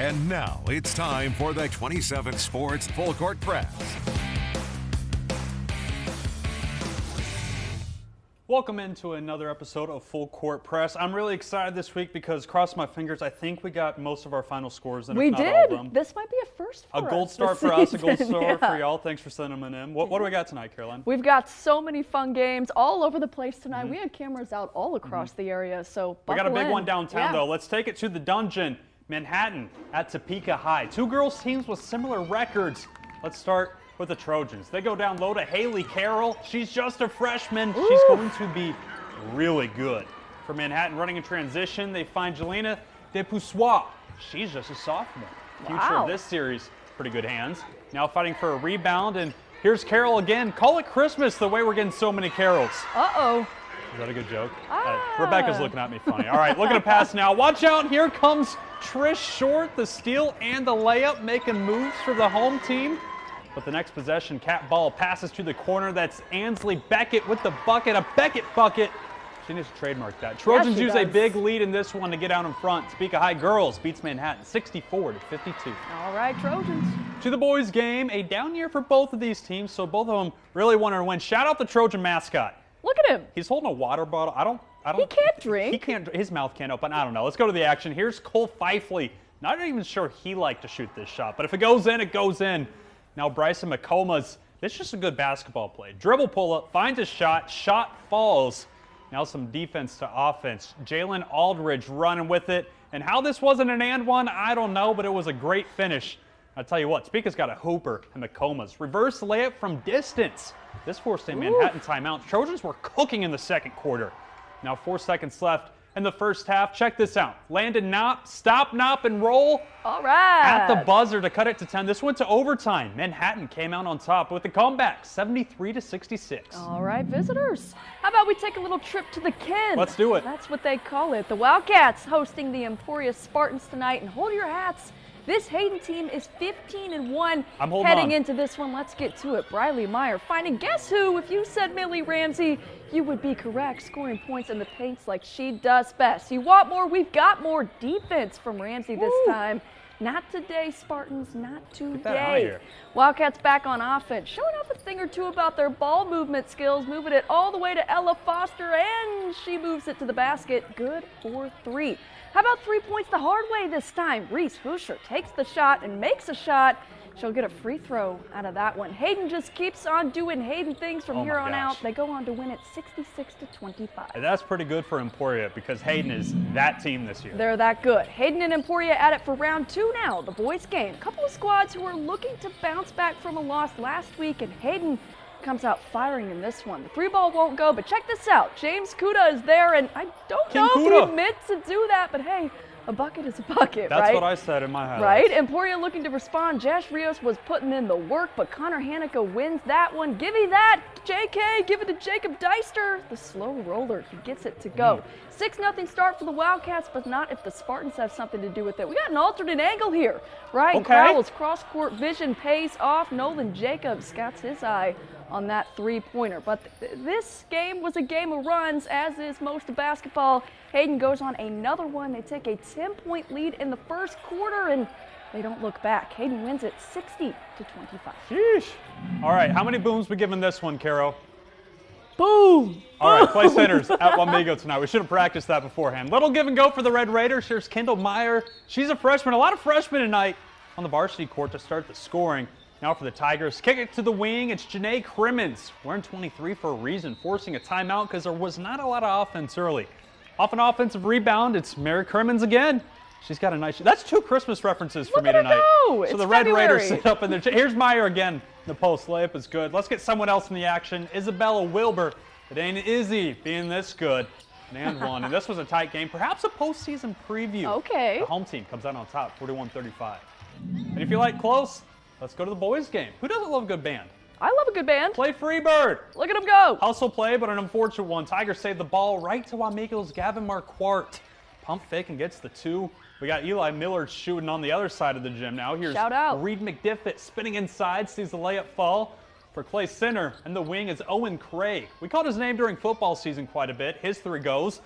And now it's time for the 27 Sports Full Court Press. Welcome into another episode of Full Court Press. I'm really excited this week because, cross my fingers, I think we got most of our final scores. And We if not did. all of them. This might be a first for us. A gold star this for us, a gold season. star Yeah. for y'all. Thanks for sending them in. What do we got tonight, Caroline? We've got so many fun games all over the place tonight. We had cameras out all across the area, so We got a big buckle one in. downtown, Yeah. though. Let's take it to the Dungeon, Manhattan, at Topeka High. Two girls teams with similar records. Let's start with the Trojans. They go down low to Haley Carroll. She's just a freshman. She's going to be really good. For Manhattan, running in transition, they find Jelena Depusois. She's just a sophomore. Future Wow. of this series, pretty good hands. Now fighting for a rebound, and here's Carroll again. Call it Christmas the way we're getting so many Carrolls. Uh-oh. Is that a good joke? Ah. Rebecca's looking at me funny. All right, looking to pass now. Watch out. Here comes Trish Short, the steal and the layup, making moves for the home team. But the next possession, Cat ball passes to the corner. That's Ansley Beckett with the bucket, a Beckett bucket. She needs to trademark that. Trojans she use a does. big lead in this one to get out in front. Topeka High girls beats Manhattan 64-52. All right, Trojans. To the boys game, a down year for both of these teams, so both of them really wanted to win. Shout out the Trojan mascot. Look at him. He's holding a water bottle. I don't. He can't drink. He can't. His mouth can't open. I don't know. Let's go to the action. Here's Cole Fifley. Not even sure he liked to shoot this shot, but if it goes in, it goes in. Now Bryson McComas. This is just a good basketball play. Dribble pull up, finds a shot. Shot falls. Now some defense to offense. Jalen Aldridge running with it. And how this wasn't an and one, I don't know, but it was a great finish. I'll tell you what, Topeka's got a hooper and McComas. Reverse layup from distance. This forced a Manhattan timeout. Trojans were cooking in the second quarter. Now 4 seconds left in the first half. Check this out. Landon Knopp, stop, Knopp, and roll. All right. At the buzzer to cut it to 10. This went to overtime. Manhattan came out on top with the comeback, 73-66. All right, visitors. How about we take a little trip to the Ken? Let's do it. That's what they call it. The Wildcats hosting the Emporia Spartans tonight. And hold your hats. This Hayden team is 15-1 I'm holding heading on. into this one. Let's get to it. Briley Meyer finding guess who? If you said Millie Ramsey, you would be correct. Scoring points in the paints like she does best. You want more? We've got more defense from Ramsey this time. Not today, Spartans, not that out of today. here. Wildcats back on offense, showing off a thing or two about their ball movement skills, moving it all the way to Ella Foster, and she moves it to the basket. Good for three. How about 3 points the hard way this time? Reese Hoosher takes the shot and makes a shot. She'll get a free throw out of that one. Hayden just keeps on doing Hayden things from here on out. They go on to win it 66-25. And that's pretty good for Emporia because Hayden is that team this year. They're that good. Hayden and Emporia at it for round two now, the boys game. Couple of squads who are looking to bounce back from a loss last week, and Hayden comes out firing in this one. The three ball won't go, but check this out. James Kuda is there, and I don't King know Kuda. if he meant to do that, but hey, a bucket is a bucket, That's right? what I said in my highlights. Right? Emporia looking to respond. Josh Rios was putting in the work, but Connor Hanukkah wins that one. Give me that, JK. Give it to Jacob Deister, the slow roller. He gets it to go. 6-0 start for the Wildcats, but not if the Spartans have something to do with it. We got an alternate angle here. Ryan Okay. Crowell's cross-court vision pays off. Nolan Jacobs got his eye on that three-pointer. But this game was a game of runs, as is most of basketball. Hayden goes on another one. They take a 10-point lead in the first quarter, and they don't look back. Hayden wins it 60-25. Sheesh. All right, how many booms we giving this one, Caro? Boom! All right, play centers at Wamego tonight. We should have practiced that beforehand. Little give and go for the Red Raiders. Here's Kendall Meyer. She's a freshman. A lot of freshmen tonight on the varsity court to start the scoring. Now for the Tigers, kick it to the wing. It's Janae Crimmins. Wearing 23 for a reason, forcing a timeout because there was not a lot of offense early. Off an offensive rebound, it's Mary Crimmins again. She's got a nice. That's two Christmas references for Look me at her tonight. go. So It's the Red February. Raiders sit up in there. Here's Meyer again. The post layup is good. Let's get someone else in the action. Isabella Wilbur. It ain't Izzy being this good. And one. And this was a tight game. Perhaps a postseason preview. Okay. The home team comes out on top, 41-35. And if you like close, let's go to the boys game. Who doesn't love a good band? I love a good band. Play Freebird. Look at him go. Hustle play, but an unfortunate one. Tigers save the ball right to Wamego's Gavin Marquardt. Pump fake and gets the two. We got Eli Miller shooting on the other side of the gym now. Here's Shout out. Reed McDiffit spinning inside, sees the layup fall. For Clay Center, and the wing is Owen Craig. We called his name during football season quite a bit. His three goes.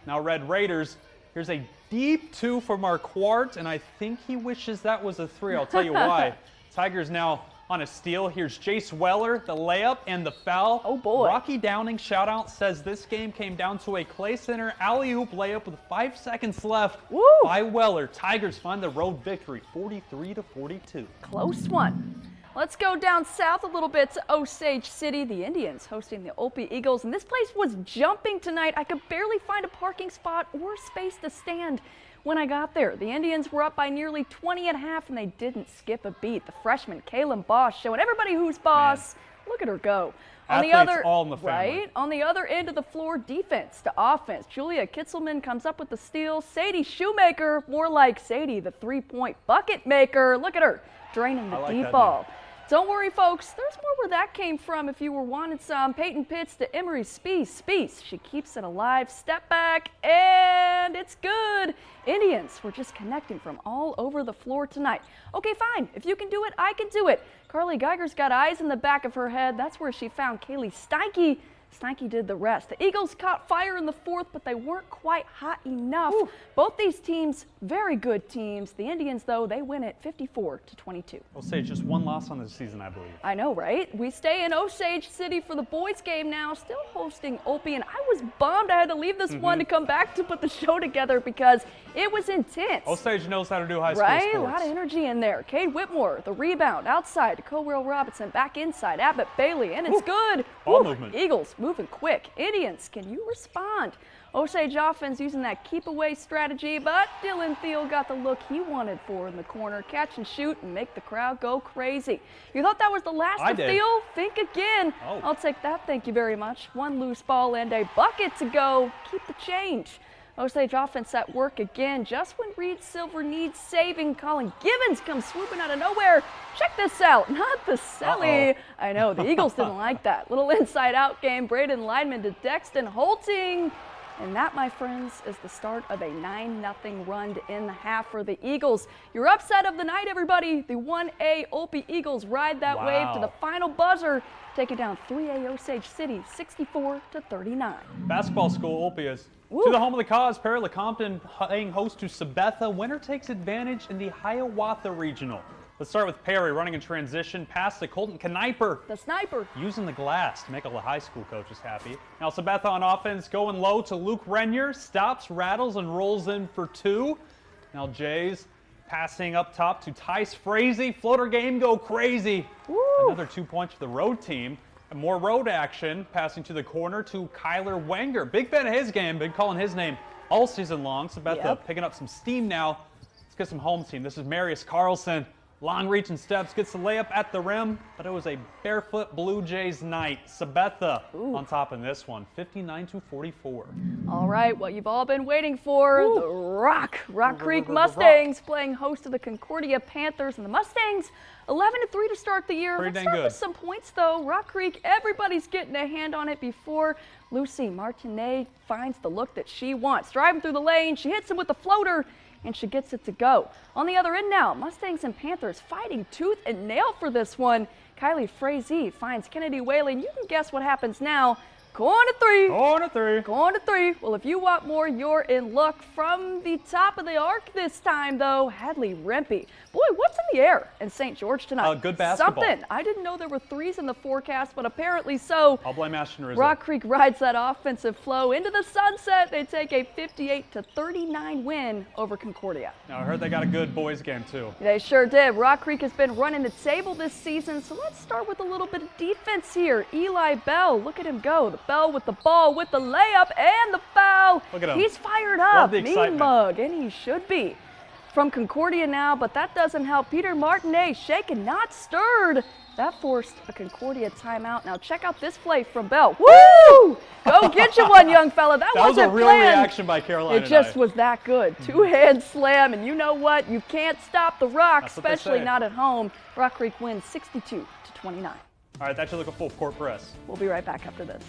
Now Red Raiders, here's a deep 2 from our Quart, and I think he wishes that was a 3. I'll tell you why. Tigers now on a steal. Here's Jace Weller, the layup and the foul. Oh boy. Rocky Downing, shout out, says this game came down to a Clay Center alley-oop layup with 5 seconds left. Woo. By Weller. Tigers find the road victory, 43-42. Close one. Let's go down south a little bit to Osage City. The Indians hosting the Opie Eagles, and this place was jumping tonight. I could barely find a parking spot or space to stand when I got there. The Indians were up by nearly 20 at half, and they didn't skip a beat. The freshman Kalen Bosch showing everybody who's boss. Man. Look at her go. On the other, all in the family. Right? On the other end of the floor, defense to offense. Julia Kitzelman comes up with the steal. Sadie Shoemaker, more like Sadie, the three-point bucket maker. Look at her draining the deep ball. Don't worry, folks. There's more where that came from if you were wanting some. Peyton Pitts to Emery Speece. She keeps it alive. Step back, and it's good. Indians were just connecting from all over the floor tonight. Okay, fine. If you can do it, I can do it. Carly Geiger's got eyes in the back of her head. That's where she found Kaylee Steinke. Steinke did the rest. The Eagles caught fire in the fourth, but they weren't quite hot enough. Ooh. Both these teams, very good teams. The Indians, though, they win it 54-22. Osage, just one loss on the season, I believe. I know, right? We stay in Osage City for the boys' game now, still hosting Opie, and I was bummed I had to leave this one to come back to put the show together because it was intense. Osage knows how to do high school sports. Right? A lot of energy in there. Cade Whitmore, the rebound, outside to Colwell Robinson, back inside, Abbott Bailey, and it's good. Ball movement. Eagles moving quick. Indians, can you respond? Osage offense using that keep away strategy, but Dylan Thiel got the look he wanted for in the corner. Catch and shoot and make the crowd go crazy. You thought that was the last of Thiel? Think again. Oh. I'll take that, thank you very much. One loose ball and a bucket to go. Keep the change. Osage offense at work again. Just when Reed Silver needs saving, Colin Gibbons comes swooping out of nowhere. Check this out, not the Selly. I know, the Eagles didn't like that. Little inside-out game. Braden Lineman to Dexton Holting. And that, my friends, is the start of a 9-0 run to end the half for the Eagles. Your upset of the night, everybody. The 1A Opie Eagles ride that wave to the final buzzer, taking down 3A Osage City 64-39. Basketball school Opie is to the home of the cause. Perry Lecompton playing host to Sabetha. Winner takes advantage in the Hiawatha Regional. Let's start with Perry running in transition past to Colton Kniper. The sniper. Using the glass to make all the high school coaches happy. Now Sabetha on offense going low to Luke Renier. Stops, rattles, and rolls in for 2. Now Jays passing up top to Tice Frazee. Floater game go crazy. Woo. Another 2 points for the road team. And more road action. Passing to the corner to Kyler Wenger. Big fan of his game. Been calling his name all season long. Sabetha picking up some steam now. Let's get some home team. This is Marius Carlson. Long reach and steps, gets the layup at the rim, but it was a barefoot Blue Jays night. Sabetha on top in this one, 59-44. All right, what you've all been waiting for, the Rock Creek Mustangs playing host to the Concordia Panthers, and the Mustangs 11-3 to start the year. Pretty Let's dang start good. with some points though. Rock Creek, everybody's getting a hand on it before Lucy Martinet finds the look that she wants. Driving through the lane, she hits him with the floater, and she gets it to go. On the other end now, Mustangs and Panthers fighting tooth and nail for this one. Kylie Frazee finds Kennedy Whaley, and you can guess what happens now. Corner three. Corner three. Corner three. Well, if you want more, you're in luck. From the top of the arc this time, though, Hadley Rempe. Boy, what's in the air in St. George tonight? Good basketball. Something. I didn't know there were threes in the forecast, but apparently so. I'll blame Ashton Rizzo. Rock Creek rides that offensive flow into the sunset. They take a 58-39 win over Concordia. Now, I heard they got a good boys game, too. They sure did. Rock Creek has been running the table this season, so let's start with a little bit of defense here. Eli Bell, look at him go. The Bell with the ball, with the layup, and the foul. Look at him. He's fired up. Love the Mean excitement. mug, and he should be. From Concordia now, but that doesn't help. Peter Martinet shaken, not stirred. That forced a Concordia timeout. Now check out this play from Bell. Woo! Go get you one, young fella. That was wasn't a real planned. reaction by Carolina. It just was that good. Two-hand slam, and you know what? You can't stop the Rock, That's what they especially say. not at home. Rock Creek wins 62-29. All right, that should look a full court press. We'll be right back after this.